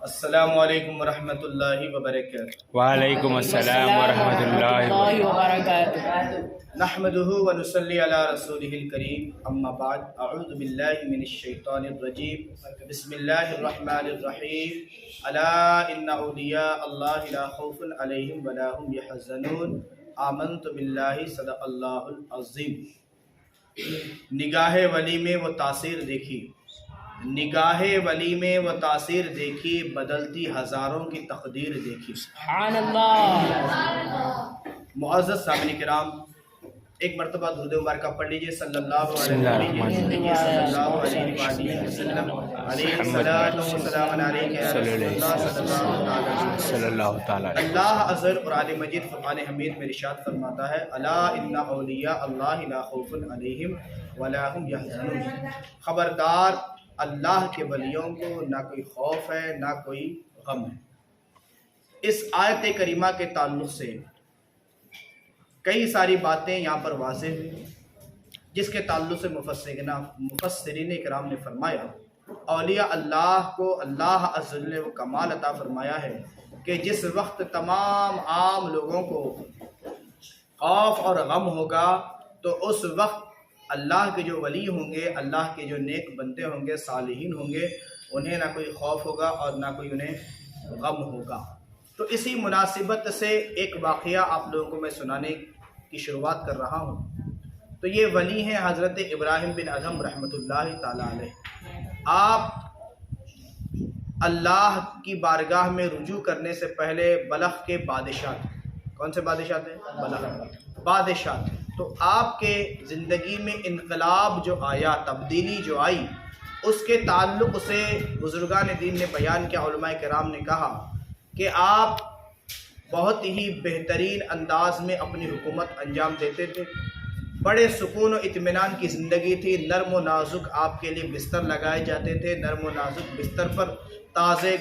السلام علیکم ورحمۃ اللہ وبرکاتہ۔ وعلیکم السلام ورحمۃ اللہ وبرکاتہ۔ نحمدہ ونصلی علی رسولہ الکریم، اما بعد، اعوذ باللہ من الشیطان الرجیم، بسم اللہ الرحمن الرحیم۔ الا ان اولیاء اللہ لا خوف علیہم ولا هم یحزنون، آمنت باللہ، صدق اللہ العظیم۔ نگاہ ولی میں وہ تاثیر دیکھی، نگاہ ولی میں وہ تاثیر دیکھی، بدلتی ہزاروں کی تقدیر دیکھی۔ سبحان اللہ۔ معزز سامعین کرام، ایک مرتبہ درود مبارکہ پڑھ لیجئے، صلی اللہ علیہ وسلم، علیہ الصلاۃ والسلام علیہ صلی اللہ تعالی۔ اللہ عز و جل قرآن مجید فرقان حمید میں ارشاد فرماتا ہے، الا ان اولیاء اللہ لا خوف علیہم ولا هم یحزنون، خبردار اللہ کے ولیوں کو نہ کوئی خوف ہے نہ کوئی غم ہے۔ اس آیت کریمہ کے تعلق سے کئی ساری باتیں یہاں پر واضح ہوئی، جس کے تعلق سے مفسرین کرام نے فرمایا، اولیاء اللہ کو اللہ عز و جل نے وہ کمال عطا فرمایا ہے کہ جس وقت تمام عام لوگوں کو خوف اور غم ہوگا تو اس وقت اللہ کے جو ولی ہوں گے، اللہ کے جو نیک بندے ہوں گے، صالحین ہوں گے، انہیں نہ کوئی خوف ہوگا اور نہ کوئی انہیں غم ہوگا۔ تو اسی مناسبت سے ایک واقعہ آپ لوگوں کو میں سنانے کی شروعات کر رہا ہوں۔ تو یہ ولی ہیں حضرت ابراہیم بن ادھم رحمۃ اللہ تعالی علیہ۔ آپ اللہ کی بارگاہ میں رجوع کرنے سے پہلے بلخ کے بادشاہ تھے۔ کون سے بادشاہ تھے؟ بلخ بادشاہ تھے۔ تو آپ کے زندگی میں انقلاب جو آیا، تبدیلی جو آئی، اس کے تعلق سے بزرگان دین نے بیان کیا، علماء کرام نے کہا کہ آپ بہت ہی بہترین انداز میں اپنی حکومت انجام دیتے تھے، بڑے سکون و اطمینان کی زندگی تھی، نرم و نازک آپ کے لیے بستر لگائے جاتے تھے، نرم و نازک بستر پر تازے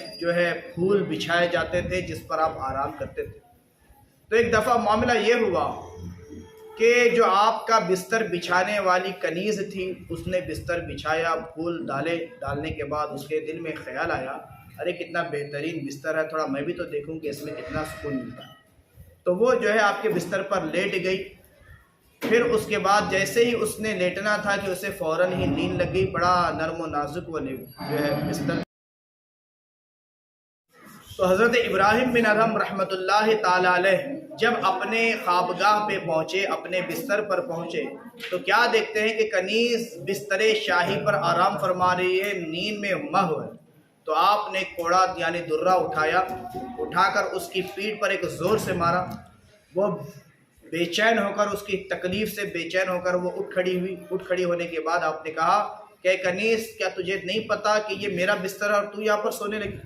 پھول بچھائے جاتے تھے جس پر آپ آرام کرتے تھے۔ تو ایک دفعہ معاملہ یہ ہوا کہ جو آپ کا بستر بچھانے والی کنیز تھی، اس نے بستر بچھایا، پھول ڈالنے کے بعد اس کے دل میں خیال آیا، ارے کتنا بہترین بستر ہے، تھوڑا میں بھی تو دیکھوں کہ اس میں کتنا سکون ملتا ہے۔ تو وہ آپ کے بستر پر لیٹ گئی۔ پھر اس کے بعد جیسے ہی اس نے لیٹنا تھا کہ اسے فوراً ہی نیند لگ گئی، بڑا نرم و نازک وہ بستر۔ تو حضرت ابراہیم بن ادھم رحمۃ اللہ تعالی علیہ جب اپنے خوابگاہ پہ پہنچے، اپنے بستر پر پہنچے، تو کیا دیکھتے ہیں کہ کنیز بستر شاہی پر آرام فرما رہی ہے، نیند میں محو ہے۔ تو آپ نے کوڑا یعنی درہ اٹھا کر اس کی پیٹھ پر ایک زور سے مارا۔ وہ بے چین ہو کر، اس کی تکلیف سے بے چین ہو کر وہ اٹھ کھڑی ہونے کے بعد آپ نے کہا کہ کنیز، کیا تجھے نہیں پتا کہ یہ میرا بستر ہے اور تو یہاں پر سونے لگی؟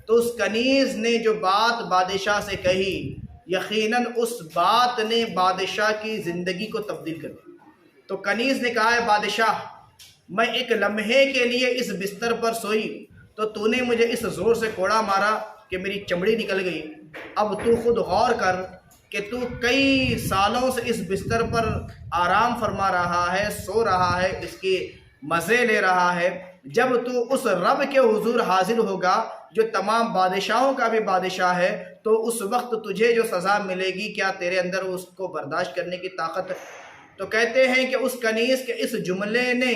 تو اس کنیز نے جو بات بادشاہ سے کہی، یقیناً اس بات نے بادشاہ کی زندگی کو تبدیل کر دیا۔ تو کنیز نے کہا ہے، بادشاہ، میں ایک لمحے کے لیے اس بستر پر سوئی تو نے مجھے اس زور سے کوڑا مارا کہ میری چمڑی نکل گئی۔ اب تو خود غور کر کہ تو کئی سالوں سے اس بستر پر آرام فرما رہا ہے، سو رہا ہے، اس کے مزے لے رہا ہے۔ جب تو اس رب کے حضور حاضر ہوگا جو تمام بادشاہوں کا بھی بادشاہ ہے، تو اس وقت تجھے جو سزا ملے گی، کیا تیرے اندر اس کو برداشت کرنے کی طاقت ہے؟ تو کہتے ہیں کہ اس کنیز کے اس جملے نے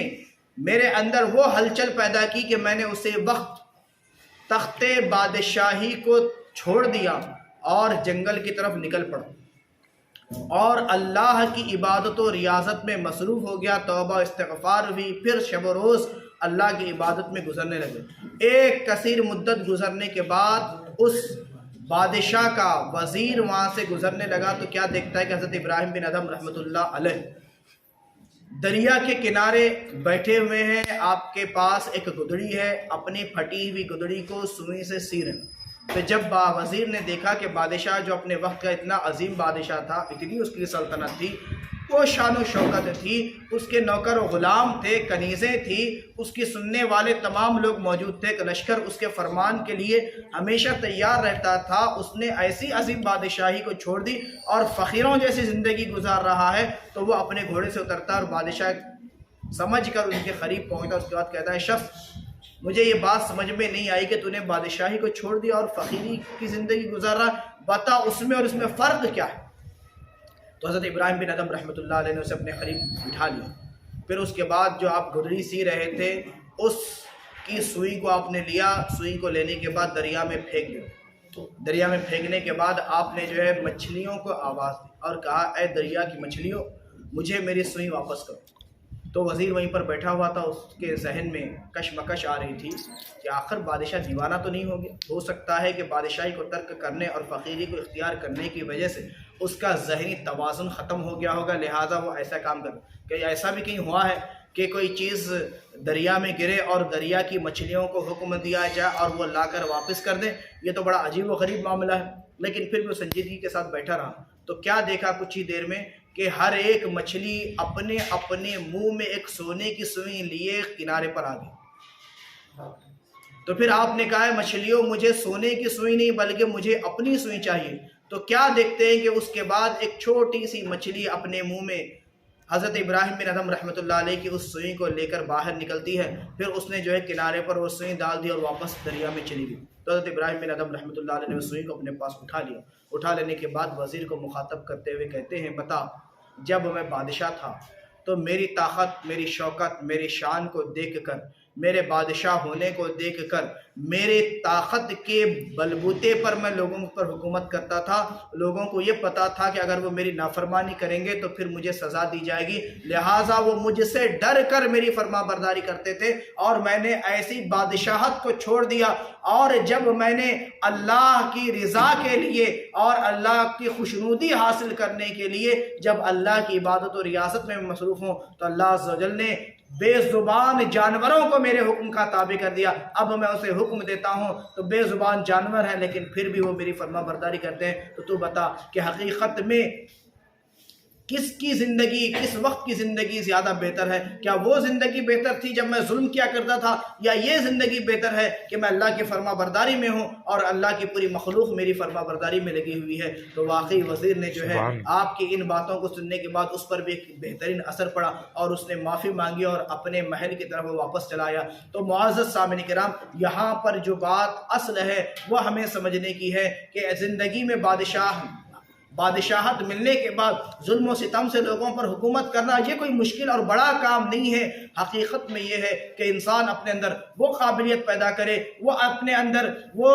میرے اندر وہ ہلچل پیدا کی کہ میں نے اسی وقت تخت بادشاہی کو چھوڑ دیا اور جنگل کی طرف نکل پڑا اور اللہ کی عبادت و ریاضت میں مصروف ہو گیا، توبہ استغفار ہوئی، پھر شب و روز اللہ کی عبادت میں گزرنے لگے۔ ایک کثیر مدت گزرنے کے بعد اس بادشاہ کا وزیر وہاں سے گزرنے لگا تو کیا دیکھتا ہے کہ حضرت ابراہیم بن ادھم رحمۃ اللہ علیہ دریا کے کنارے بیٹھے ہوئے ہیں، آپ کے پاس ایک گدڑی ہے، اپنی پھٹی ہوئی گدڑی کو سوئی سے سی رہے ہیں۔ تو جب وزیر نے دیکھا کہ بادشاہ جو اپنے وقت کا اتنا عظیم بادشاہ تھا، اتنی اس کی سلطنت تھی، وہ شان و شوکت تھی، اس کے نوکر و غلام تھے، کنیزیں تھی، اس کی سننے والے تمام لوگ موجود تھے، لشکر اس کے فرمان کے لیے ہمیشہ تیار رہتا تھا۔ اس نے ایسی عظیم بادشاہی کو چھوڑ دی اور فقیروں جیسی زندگی گزار رہا ہے۔ تو وہ اپنے گھوڑے سے اترتا اور بادشاہ سمجھ کر ان کے قریب پہنچتا، اس کے بعد کہتا ہے، شخص مجھے یہ بات سمجھ میں نہیں آئی کہ تو نے بادشاہی کو چھوڑ دیا اور فقیری کی زندگی گزار رہا، بتا اس میں اور اس میں فرق کیا ہے؟ تو حضرت ابراہیم بن ادھم رحمۃ اللہ علیہ نے اسے اپنے قریب بٹھا لیا. پھر اس کے بعد جو آپ گرری سی رہے تھے اس کی سوئی کو آپ نے لیا، سوئی کو لینے کے بعد دریا میں پھینک دیا. دریا میں پھینکنے کے بعد آپ نے جو ہے مچھلیوں کو آواز دی اور کہا اے دریا کی مچھلیوں مجھے میری سوئی واپس کرو. تو وزیر وہیں پر بیٹھا ہوا تھا، اس کے ذہن میں کشمکش آ رہی تھی کہ آخر بادشاہ دیوانہ تو نہیں ہو گیا؟ ہو سکتا ہے کہ بادشاہی کو ترک کرنے اور فقیری کو اختیار کرنے کی وجہ سے اس کا ذہنی توازن ختم ہو گیا ہوگا، لہٰذا وہ ایسا کام کر. کہ ایسا بھی کہیں ہوا ہے کہ کوئی چیز دریا میں گرے اور دریا کی مچھلیوں کو حکم دیا جائے اور وہ لا کر واپس کر دیں؟ یہ تو بڑا عجیب و غریب معاملہ ہے. لیکن پھر وہ سنجیدگی کے ساتھ بیٹھا رہا تو کیا دیکھا کچھ ہی دیر میں کہ ہر ایک مچھلی اپنے اپنے منہ میں ایک سونے کی سوئی لیے کنارے پر آ گئی. تو پھر آپ نے کہا مچھلیوں مجھے سونے کی سوئی نہیں بلکہ مجھے اپنی سوئی چاہیے. تو کیا دیکھتے ہیں کہ اس کے بعد ایک چھوٹی سی مچھلی اپنے منہ میں حضرت ابراہیم بن ادھم رحمۃ اللہ علیہ کی اس سوئی کو لے کر باہر نکلتی ہے. پھر اس نے جو ہے کنارے پر وہ سوئی ڈال دی اور واپس دریا میں چلی گئی. تو حضرت ابراہیم بن ادھم رحمۃ اللہ علیہ نے اس سوئی کو اپنے پاس اٹھا لیا. اٹھا لینے کے بعد وزیر کو مخاطب کرتے ہوئے کہتے ہیں بتا جب میں بادشاہ تھا تو میری طاقت، میری شوکت، میری شان کو دیکھ کر، میرے بادشاہ ہونے کو دیکھ کر، میرے طاقت کے بلبوتے پر میں لوگوں پر حکومت کرتا تھا. لوگوں کو یہ پتا تھا کہ اگر وہ میری نافرمانی کریں گے تو پھر مجھے سزا دی جائے گی، لہٰذا وہ مجھ سے ڈر کر میری فرما برداری کرتے تھے اور میں نے ایسی بادشاہت کو چھوڑ دیا. اور جب میں نے اللہ کی رضا کے لیے اور اللہ کی خوشنودی حاصل کرنے کے لیے جب اللہ کی عبادت و ریاست میں مصروف ہوں تو اللہ عز و جل نے بے زبان جانوروں کو میرے حکم کا تابع کر دیا. اب میں اسے حکم دیتا ہوں تو بے زبان جانور ہیں لیکن پھر بھی وہ میری فرما برداری کرتے ہیں. تو بتا کہ حقیقت میں کس کی زندگی، کس وقت کی زندگی زیادہ بہتر ہے؟ کیا وہ زندگی بہتر تھی جب میں ظلم کیا کرتا تھا، یا یہ زندگی بہتر ہے کہ میں اللہ کی فرما برداری میں ہوں اور اللہ کی پوری مخلوق میری فرما برداری میں لگی ہوئی ہے؟ تو واقعی وزیر نے جو ہے آپ کی ان باتوں کو سننے کے بعد اس پر بھی ایک بہترین اثر پڑا اور اس نے معافی مانگی اور اپنے محل کی طرف واپس چلا آیا. تو معزز سامعین کرام، یہاں پر جو بات اصل ہے وہ ہمیں سمجھنے کی ہے کہ زندگی میں بادشاہت ملنے کے بعد ظلم و ستم سے لوگوں پر حکومت کرنا یہ کوئی مشکل اور بڑا کام نہیں ہے. حقیقت میں یہ ہے کہ انسان اپنے اندر وہ قابلیت پیدا کرے، وہ اپنے اندر وہ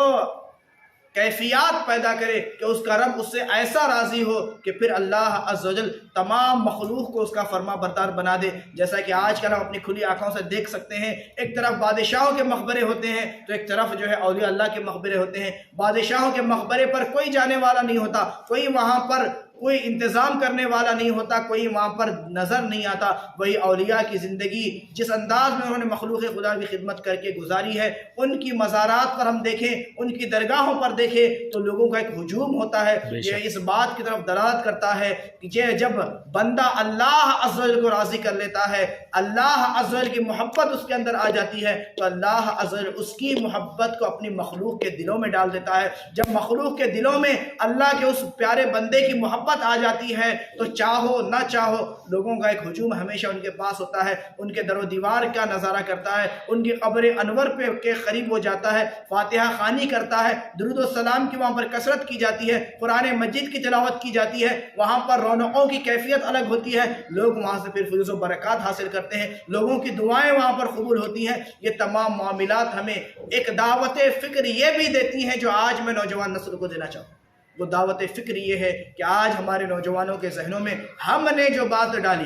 کیفیات پیدا کرے کہ اس کا رب اس سے ایسا راضی ہو کہ پھر اللہ عز و جل تمام مخلوق کو اس کا فرما بردار بنا دے. جیسا کہ آج کل ہم اپنی کھلی آنکھوں سے دیکھ سکتے ہیں، ایک طرف بادشاہوں کے مقبرے ہوتے ہیں تو ایک طرف جو ہے اولیاء اللہ کے مقبرے ہوتے ہیں. بادشاہوں کے مقبرے پر کوئی جانے والا نہیں ہوتا، کوئی وہاں پر کوئی انتظام کرنے والا نہیں ہوتا، کوئی وہاں پر نظر نہیں آتا. وہی اولیاء کی زندگی جس انداز میں انہوں نے مخلوق خدا کی خدمت کر کے گزاری ہے، ان کی مزارات پر ہم دیکھیں، ان کی درگاہوں پر دیکھیں تو لوگوں کا ایک ہجوم ہوتا ہے. یہ اس بات کی طرف دلالت کرتا ہے کہ جب بندہ اللہ عز و جل کو راضی کر لیتا ہے، اللہ عز و جل کی محبت اس کے اندر آ جاتی ہے تو اللہ عز و جل اس کی محبت کو اپنی مخلوق کے دلوں میں ڈال دیتا ہے. جب مخلوق کے دلوں میں اللہ کے اس پیارے بندے کی محبت آ جاتی ہے تو چاہو نہ چاہو لوگوں کا ایک ہجوم ہمیشہ ان کے پاس ہوتا ہے، ان کے در و دیوار کا نظارہ کرتا ہے، ان کی قبر انور پہ کے قریب ہو جاتا ہے، فاتحہ خوانی کرتا ہے، درود و سلام کی وہاں پر کثرت کی جاتی ہے، قرآن مجید کی تلاوت کی جاتی ہے. وہاں پر رونقوں کی کیفیت الگ ہوتی ہے، لوگ وہاں سے پھر فیض و برکات حاصل کرتے ہیں، لوگوں کی دعائیں وہاں پر قبول ہوتی ہیں. یہ تمام معاملات ہمیں ایک دعوت فکر یہ بھی دیتی ہیں جو آج میں نوجوان نسل کو دینا چاہوں. وہ دعوت فکر یہ ہے کہ آج ہمارے نوجوانوں کے ذہنوں میں ہم نے جو بات ڈالی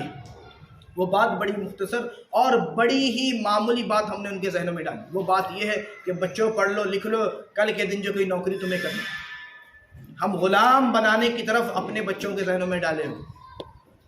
وہ بات بڑی مختصر اور بڑی ہی معمولی بات ہم نے ان کے ذہنوں میں ڈالی. وہ بات یہ ہے کہ بچوں پڑھ لو لکھ لو، کل کے دن جو کوئی نوکری تمہیں کرنی. ہم غلام بنانے کی طرف اپنے بچوں کے ذہنوں میں ڈالے ہوئے.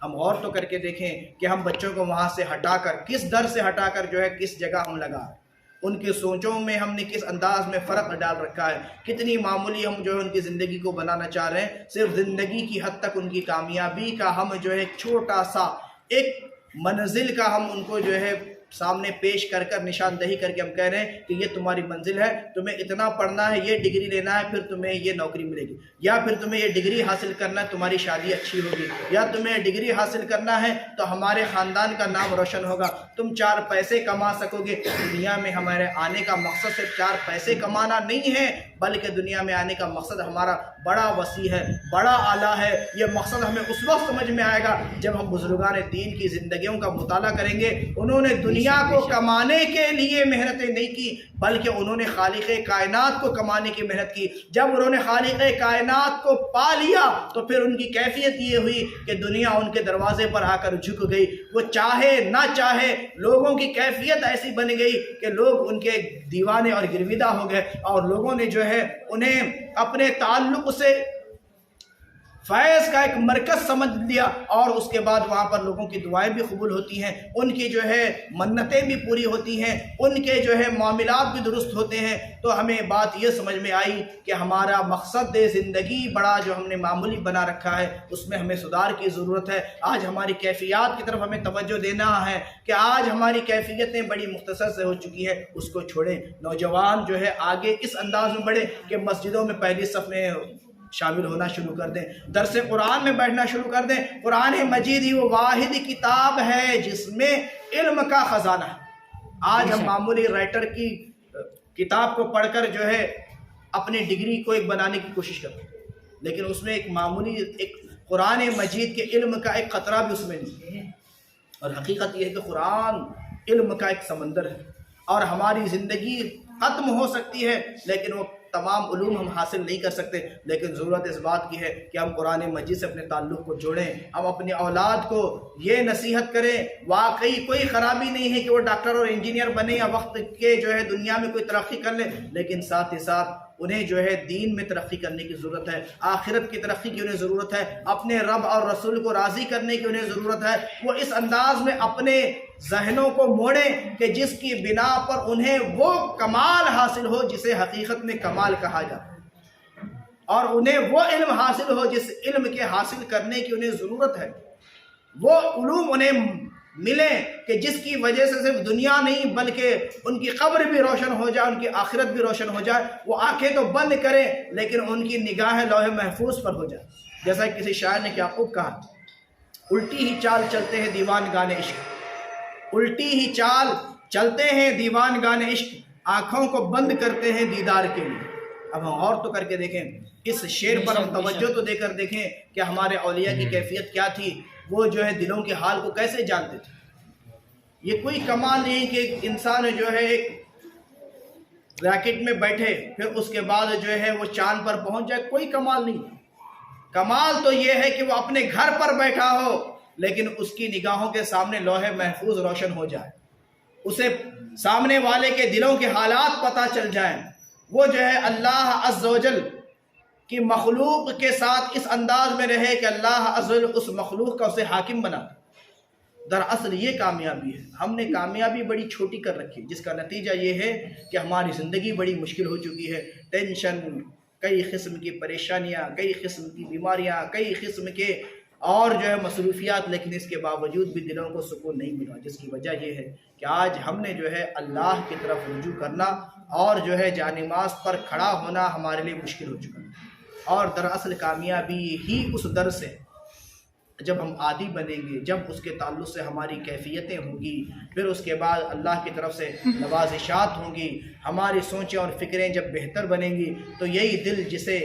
ہم غور تو کر کے دیکھیں کہ ہم بچوں کو وہاں سے ہٹا کر، کس در سے ہٹا کر جو ہے کس جگہ ہم لگا رہے ہیں. ان کی سوچوں میں ہم نے کس انداز میں فرق ڈال رکھا ہے. کتنی معمولی ہم جو ہے ان کی زندگی کو بنانا چاہ رہے ہیں. صرف زندگی کی حد تک ان کی کامیابی کا ہم جو ہے چھوٹا سا ایک منزل کا ہم ان کو جو ہے سامنے پیش کر کر نشاندہی کر کے ہم کہہ رہے ہیں کہ یہ تمہاری منزل ہے، تمہیں اتنا پڑھنا ہے، یہ ڈگری لینا ہے، پھر تمہیں یہ نوکری ملے گی، یا پھر تمہیں یہ ڈگری حاصل کرنا ہے تمہاری شادی اچھی ہوگی، یا تمہیں ڈگری حاصل کرنا ہے تو ہمارے خاندان کا نام روشن ہوگا، تم 4 پیسے کما سکو گے۔ دنیا میں ہمارے آنے کا مقصد صرف 4 پیسے کمانا نہیں ہے، بلکہ دنیا میں آنے کا مقصد ہمارا بڑا وسیع ہے، بڑا اعلیٰ ہے۔ یہ مقصد ہمیں اس وقت سمجھ میں آئے گا جب ہم بزرگان دین کی زندگیوں کا مطالعہ کریں گے۔ انہوں نے دنیا کو کمانے کے لیے محنتیں نہیں کی، بلکہ انہوں نے خالق کائنات کو کمانے کی محنت کی۔ جب انہوں نے خالق کائنات کو پا لیا تو پھر ان کی کیفیت یہ ہوئی کہ دنیا ان کے دروازے پر آ کر جھک گئی۔ وہ چاہے نہ چاہے لوگوں کی کیفیت ایسی بن گئی کہ لوگ ان کے دیوانے اور گرویدہ ہو گئے، اور لوگوں نے جو ہے انہیں اپنے تعلق سے فیض کا ایک مرکز سمجھ لیا، اور اس کے بعد وہاں پر لوگوں کی دعائیں بھی قبول ہوتی ہیں، ان کی جو ہے منتیں بھی پوری ہوتی ہیں، ان کے جو ہے معاملات بھی درست ہوتے ہیں۔ تو ہمیں بات یہ سمجھ میں آئی کہ ہمارا مقصد زندگی بڑا جو ہم نے معمولی بنا رکھا ہے، اس میں ہمیں سدھار کی ضرورت ہے۔ آج ہماری کیفیات کی طرف ہمیں توجہ دینا ہے کہ آج ہماری کیفیتیں بڑی مختصر سے ہو چکی ہے، اس کو چھوڑیں۔ نوجوان جو ہے آگے اس انداز میں بڑھے کہ مسجدوں میں پہلی صف میں شامل ہونا شروع کر دیں، درس قرآن میں بیٹھنا شروع کر دیں۔ قرآن مجید ہی وہ واحد کتاب ہے جس میں علم کا خزانہ ہے۔ آج ہم معمولی رائٹر کی کتاب کو پڑھ کر جو ہے اپنی ڈگری کو ایک بنانے کی کوشش کرتے ہیں، لیکن اس میں ایک معمولی ایک قرآن مجید کے علم کا ایک قطرہ بھی اس میں نہیں ہے۔ اور حقیقت یہ ہے کہ قرآن علم کا ایک سمندر ہے، اور ہماری زندگی ختم ہو سکتی ہے لیکن وہ تمام علوم ہم حاصل نہیں کر سکتے۔ لیکن ضرورت اس بات کی ہے کہ ہم قرآن مجید سے اپنے تعلق کو جوڑیں، ہم اپنی اولاد کو یہ نصیحت کریں۔ واقعی کوئی خرابی نہیں ہے کہ وہ ڈاکٹر اور انجینئر بنے یا وقت کے جو ہے دنیا میں کوئی ترقی کر لے، لیکن ساتھ ہی ساتھ انہیں جو ہے دین میں ترقی کرنے کی ضرورت ہے، آخرت کی ترقی کی انہیں ضرورت ہے، اپنے رب اور رسول کو راضی کرنے کی انہیں ضرورت ہے۔ وہ اس انداز میں اپنے ذہنوں کو موڑیں کہ جس کی بنا پر انہیں وہ کمال حاصل ہو جسے حقیقت میں کمال کہا جاتا ہے، اور انہیں وہ علم حاصل ہو جس علم کے حاصل کرنے کی انہیں ضرورت ہے، وہ علوم انہیں ملیں کہ جس کی وجہ سے صرف دنیا نہیں بلکہ ان کی قبر بھی روشن ہو جائے، ان کی آخرت بھی روشن ہو جائے۔ وہ آنکھیں تو بند کریں لیکن ان کی نگاہیں لوح محفوظ پر ہو جائے۔ جیسا کسی شاعر نے کیا خوب کہا، الٹی ہی چال چلتے ہیں دیوان گانے عشق، الٹی ہی چال چلتے ہیں دیوان گانے عشق، آنکھوں کو بند کرتے ہیں دیدار کے لیے۔ اب ہم غور تو کر کے دیکھیں، اس شعر پر ہم توجہ تو دے کر دیکھیں کہ ہمارے اولیاء کی کیفیت کیا تھی، وہ جو ہے دلوں کے حال کو کیسے جانتے تھے۔ یہ کوئی کمال نہیں کہ ایک انسان جو ہے ایک ریکٹ میں بیٹھے پھر اس کے بعد جو ہے وہ چاند پر پہنچ جائے، کوئی کمال نہیں۔ کمال تو یہ ہے کہ وہ اپنے گھر پر بیٹھا ہو لیکن اس کی نگاہوں کے سامنے لوح محفوظ روشن ہو جائے، اسے سامنے والے کے دلوں کے حالات پتہ چل جائیں، وہ جو ہے اللہ عز و جل کی مخلوق کے ساتھ اس انداز میں رہے کہ اللہ عز و جل اس مخلوق کا اسے حاکم بنا۔ دراصل یہ کامیابی ہے۔ ہم نے کامیابی بڑی چھوٹی کر رکھی، جس کا نتیجہ یہ ہے کہ ہماری زندگی بڑی مشکل ہو چکی ہے۔ ٹینشن، کئی قسم کی پریشانیاں، کئی قسم کی بیماریاں، کئی قسم کے اور جو ہے مصروفیات، لیکن اس کے باوجود بھی دلوں کو سکون نہیں ملا، جس کی وجہ یہ ہے کہ آج ہم نے جو ہے اللہ کی طرف رجوع کرنا اور جو ہے جانماز پر کھڑا ہونا ہمارے لیے مشکل ہو چکا ہے۔ اور دراصل کامیابی ہی اس در سے جب ہم عادی بنیں گے، جب اس کے تعلق سے ہماری کیفیتیں ہوں گی، پھر اس کے بعد اللہ کی طرف سے نوازشات ہوں گی، ہماری سوچیں اور فکریں جب بہتر بنیں گی، تو یہی دل جسے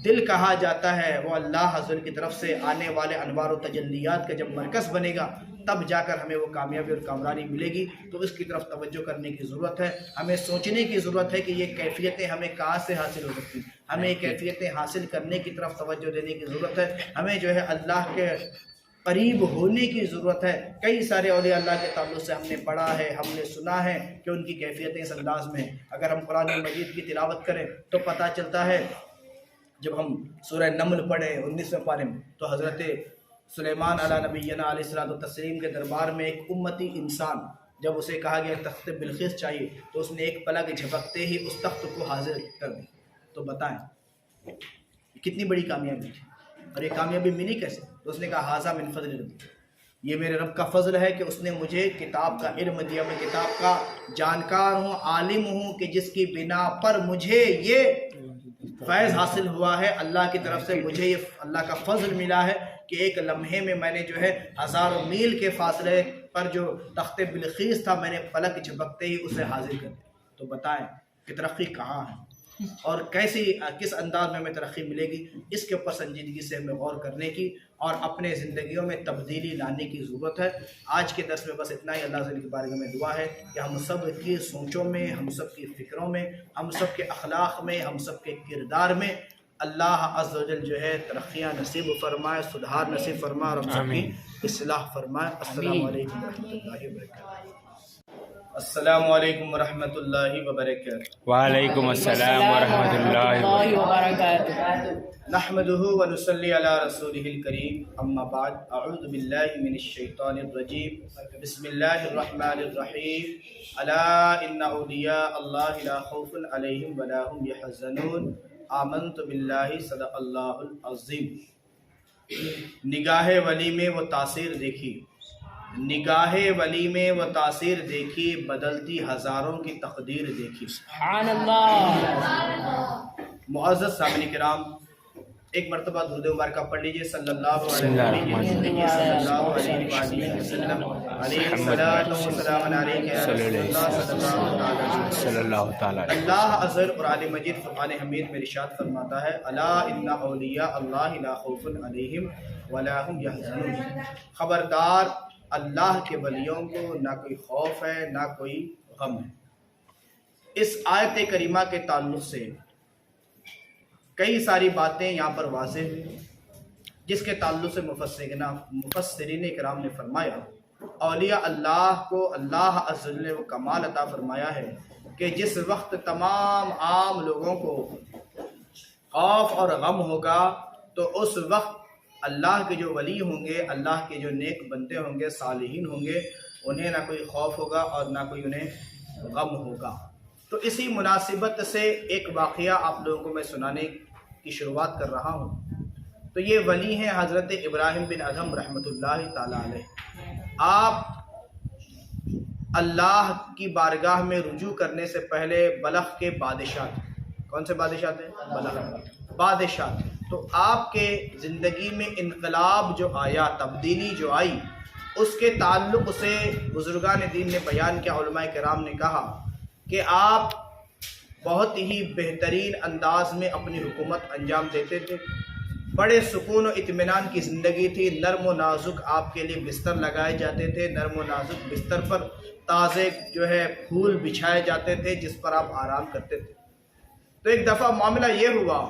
دل کہا جاتا ہے وہ اللہ حضور کی طرف سے آنے والے انوار و تجلیات کا جب مرکز بنے گا، تب جا کر ہمیں وہ کامیابی اور کامرانی ملے گی۔ تو اس کی طرف توجہ کرنے کی ضرورت ہے، ہمیں سوچنے کی ضرورت ہے کہ یہ کیفیتیں ہمیں کہاں سے حاصل ہو سکتی ہیں، ہمیں یہ کیفیتیں حاصل کرنے کی طرف توجہ دینے کی ضرورت ہے، ہمیں جو ہے اللہ کے قریب ہونے کی ضرورت ہے۔ کئی سارے اولیاء اللہ کے تعلق سے ہم نے پڑھا ہے، ہم نے سنا ہے کہ ان کی کیفیتیں اس انداز میں ہیں۔ اگر ہم قرآن مجید کی تلاوت کریں تو پتہ چلتا ہے، جب ہم سورہ نمل پڑھیں 19ویں پارے میں، تو حضرت سلیمان علیہ نبینا علیہ الصلوۃ والتسلیم کے دربار میں ایک امتی انسان، جب اسے کہا گیا تخت بلقیس چاہیے، تو اس نے ایک پلک جھپکتے ہی اس تخت کو حاضر کر دی۔ تو بتائیں کتنی بڑی کامیابی تھی، اور یہ کامیابی ملی کیسے؟ تو اس نے کہا ھذا من فضل ربی، یہ میرے رب کا فضل ہے کہ اس نے مجھے کتاب کا علم دیا، میں کتاب کا جانکار ہوں، عالم ہوں، کہ جس کی بنا پر مجھے یہ فیض حاصل ہوا ہے، اللہ کی طرف سے مجھے یہ اللہ کا فضل ملا ہے کہ ایک لمحے میں میں نے جو ہے ہزاروں میل کے فاصلے پر جو تخت بلقیس تھا، میں نے پلک جھپکتے ہی اسے حاضر کر دیا۔ تو بتائیں کہ ترقی کہاں ہے اور کس انداز میں ہمیں ترقی ملے گی، اس کے اوپر سنجیدگی سے ہمیں غور کرنے کی اور اپنے زندگیوں میں تبدیلی لانے کی ضرورت ہے۔ آج کے درس میں بس اتنا ہی۔ اللہ تعالی کے بارگاہ میں دعا ہے کہ ہم سب کی سوچوں میں، ہم سب کی فکروں میں، ہم سب کے اخلاق میں، ہم سب کے کردار میں اللہ عز و جل جو ہے ترقیاں نصیب فرمائے، سدھار نصیب فرمائے اور ہم سب کی اصلاح فرمائے۔ السلام علیکم ورحمۃ اللہ وبرکاتہ۔ السلام علیکم ورحمۃ اللہ وبرکاتہ۔ وعلیکم السلام ورحمۃ اللہ وبرکاتہ۔ نحمده ونصلي على رسوله الكريم اما بعد اعوذ بالله من الشيطان الرجيم بسم الله الرحمن الرحيم الا ان اولیاء اللہ لا خوف علیہم ولا هم يحزنون آمنت باللہ صدق اللہ العظیم۔ نگاہ ولی میں وہ تاثیر دیکھی، نگاہ ولی میں وہ تاثیر دیکھی، بدلتی ہزاروں کی تقدیر دیکھی۔ سبحان اللہ۔ معزز سامعین کرام، ایک مرتبہ درود مبارکہ پڑھ لیجئے صلی اللہ علیہ وسلم۔ صلی اللہ تعالیٰ علیہ اللہ عز و جل قرآن مجید فرقان حمید میں ارشاد فرماتا ہے الا ان اولیاء اللہ لا خوف علیہم ولا هم يحزنون، خبردار اللہ کے ولیوں کو نہ کوئی خوف ہے نہ کوئی غم ہے۔ اس آیت کریمہ کے تعلق سے کئی ساری باتیں یہاں پر واضح ہوئی، جس کے تعلق سے مفسرین کرام نے فرمایا اولیاء اللہ کو اللہ عز و جل نے وہ کمال عطا فرمایا ہے کہ جس وقت تمام عام لوگوں کو خوف اور غم ہوگا تو اس وقت اللہ کے جو ولی ہوں گے، اللہ کے جو نیک بندے ہوں گے، صالحین ہوں گے، انہیں نہ کوئی خوف ہوگا اور نہ کوئی انہیں غم ہوگا۔ تو اسی مناسبت سے ایک واقعہ آپ لوگوں کو میں سنانے کی شروعات کر رہا ہوں۔ تو یہ ولی ہیں حضرت ابراہیم بن ادھم رحمۃ اللہ تعالیٰ علیہ۔ آپ اللہ کی بارگاہ میں رجوع کرنے سے پہلے بلخ کے بادشاہ تھے۔ کون سے بادشاہ تھے؟ بلخ بادشاہ تھے۔ تو آپ کے زندگی میں انقلاب جو آیا، تبدیلی جو آئی، اس کے تعلق سے بزرگان دین نے بیان کیا، علماء کرام نے کہا کہ آپ بہت ہی بہترین انداز میں اپنی حکومت انجام دیتے تھے، بڑے سکون و اطمینان کی زندگی تھی، نرم و نازک آپ کے لیے بستر لگائے جاتے تھے، نرم و نازک بستر پر تازے جو ہے پھول بچھائے جاتے تھے جس پر آپ آرام کرتے تھے۔ تو ایک دفعہ معاملہ یہ ہوا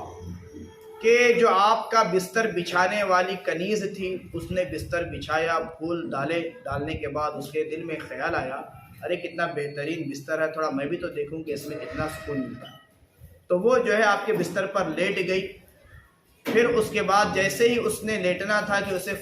کہ جو آپ کا بستر بچھانے والی کنیز تھی، اس نے بستر بچھایا، پھول ڈالنے کے بعد اس کے دل میں خیال آیا ارے کتنا بہترین بستر ہے، تھوڑا میں بھی تو دیکھوں کہ اس میں کتنا سکون ملتا ہے۔ تو وہ جو ہے آپ کے بستر پر لیٹ گئی۔ پھر اس کے بعد جیسے ہی اس نے لیٹنا تھا کہ اسے